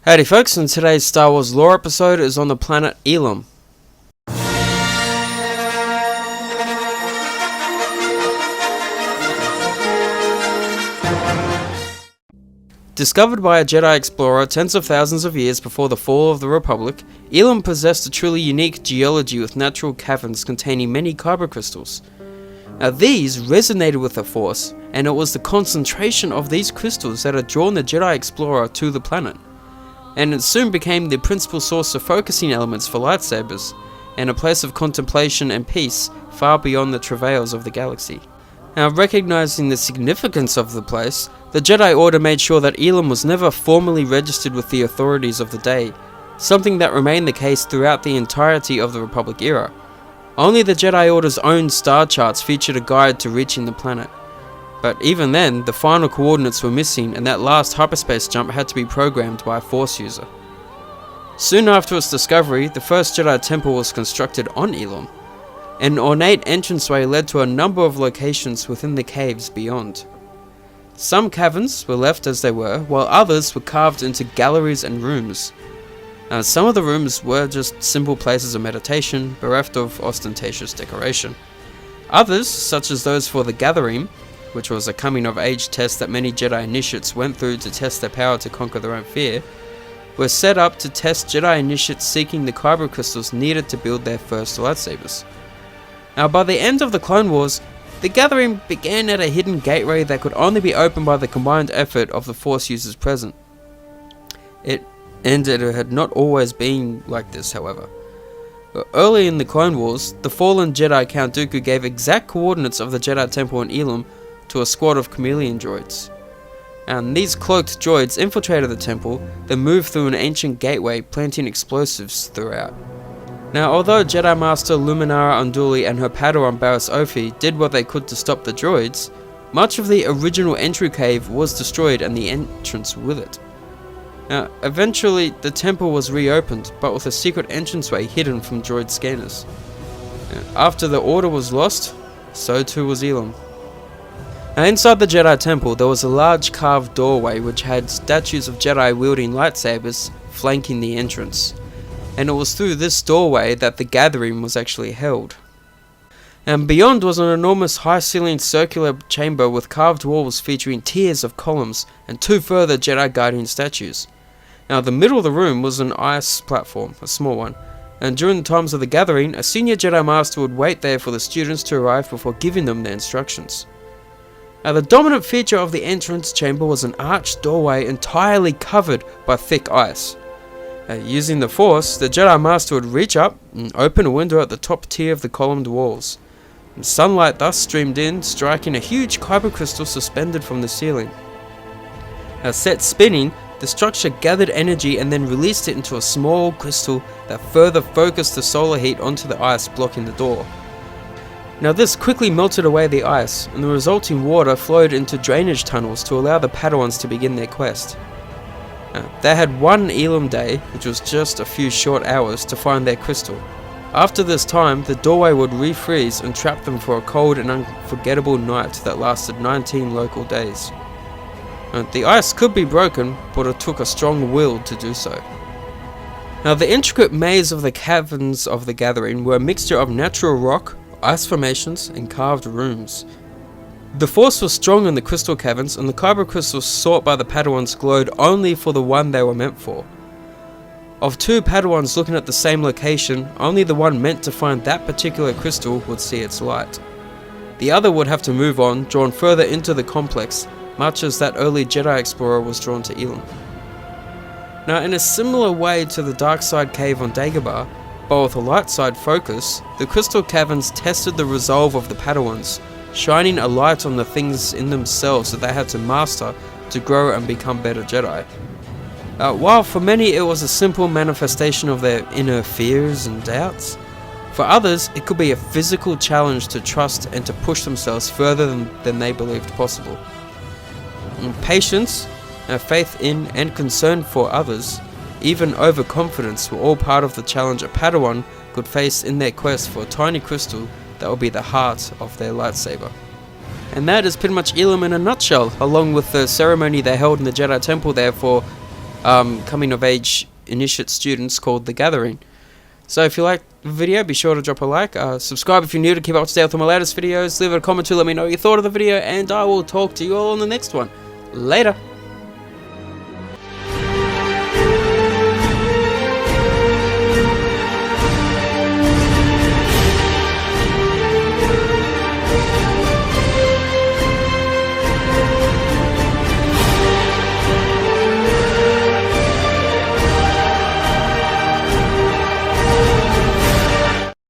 Howdy folks, and today's Star Wars lore episode is on the planet Ilum. Discovered by a Jedi explorer tens of thousands of years before the fall of the Republic, Ilum possessed a truly unique geology with natural caverns containing many kyber crystals. Now these resonated with the Force, and it was the concentration of these crystals that had drawn the Jedi explorer to the planet. And it soon became the principal source of focusing elements for lightsabers, and a place of contemplation and peace far beyond the travails of the galaxy. Now, recognizing the significance of the place, the Jedi Order made sure that Ilum was never formally registered with the authorities of the day, something that remained the case throughout the entirety of the Republic era. Only the Jedi Order's own star charts featured a guide to reaching the planet. But even then, the final coordinates were missing, and that last hyperspace jump had to be programmed by a Force user. Soon after its discovery, the first Jedi Temple was constructed on Ilum. An ornate entranceway led to a number of locations within the caves beyond. Some caverns were left as they were, while others were carved into galleries and rooms. Some of the rooms were just simple places of meditation, bereft of ostentatious decoration. Others, such as those for the Gathering, which was a coming-of-age test that many Jedi initiates went through to test their power to conquer their own fear, were set up to test Jedi initiates seeking the kyber crystals needed to build their first lightsabers. Now, by the end of the Clone Wars, the Gathering began at a hidden gateway that could only be opened by the combined effort of the Force users present. It had not always been like this, however. Early in the Clone Wars, the fallen Jedi Count Dooku gave exact coordinates of the Jedi Temple in Ilum to a squad of chameleon droids. And these cloaked droids infiltrated the temple, then moved through an ancient gateway, planting explosives throughout. Now, although Jedi Master Luminara Unduli and her Padawan Barriss Offee did what they could to stop the droids, much of the original entry cave was destroyed and the entrance with it. Now, eventually the temple was reopened, but with a secret entranceway hidden from droid scanners. After the Order was lost, so too was Ilum. Now, inside the Jedi Temple there was a large carved doorway which had statues of Jedi wielding lightsabers flanking the entrance, and it was through this doorway that the Gathering was actually held. And beyond was an enormous high-ceilinged circular chamber with carved walls featuring tiers of columns and two further Jedi Guardian statues. Now, the middle of the room was an ice platform, a small one, and during the times of the Gathering, a senior Jedi Master would wait there for the students to arrive before giving them their instructions. Now, the dominant feature of the entrance chamber was an arched doorway entirely covered by thick ice. Using the Force, the Jedi Master would reach up and open a window at the top tier of the columned walls. And sunlight thus streamed in, striking a huge kyber crystal suspended from the ceiling. Now, set spinning, the structure gathered energy and then released it into a small crystal that further focused the solar heat onto the ice blocking the door. Now, this quickly melted away the ice, and the resulting water flowed into drainage tunnels to allow the Padawans to begin their quest. They had one Ilum day, which was just a few short hours, to find their crystal. After this time, the doorway would refreeze and trap them for a cold and unforgettable night that lasted 19 local days. The ice could be broken, but it took a strong will to do so. Now, the intricate maze of the caverns of the Gathering were a mixture of natural rock, ice formations, and carved rooms. The Force was strong in the crystal caverns, and the kyber crystals sought by the Padawans glowed only for the one they were meant for. Of two Padawans looking at the same location, only the one meant to find that particular crystal would see its light. The other would have to move on, drawn further into the complex, much as that early Jedi explorer was drawn to Ilum. Now, in a similar way to the dark side cave on Dagobah, but with a light side focus, the crystal caverns tested the resolve of the Padawans, shining a light on the things in themselves that they had to master to grow and become better Jedi. While for many it was a simple manifestation of their inner fears and doubts, for others it could be a physical challenge to trust and to push themselves further than they believed possible. And patience, faith in and concern for others, even overconfidence were all part of the challenge a Padawan could face in their quest for a tiny crystal that would be the heart of their lightsaber. And that is pretty much Ilum in a nutshell, along with the ceremony they held in the Jedi Temple there for coming of age initiate students called The Gathering. So if you like the video, be sure to drop a like, subscribe if you're new to keep up to date with my latest videos, leave a comment to let me know what you thought of the video, and I will talk to you all on the next one. Later!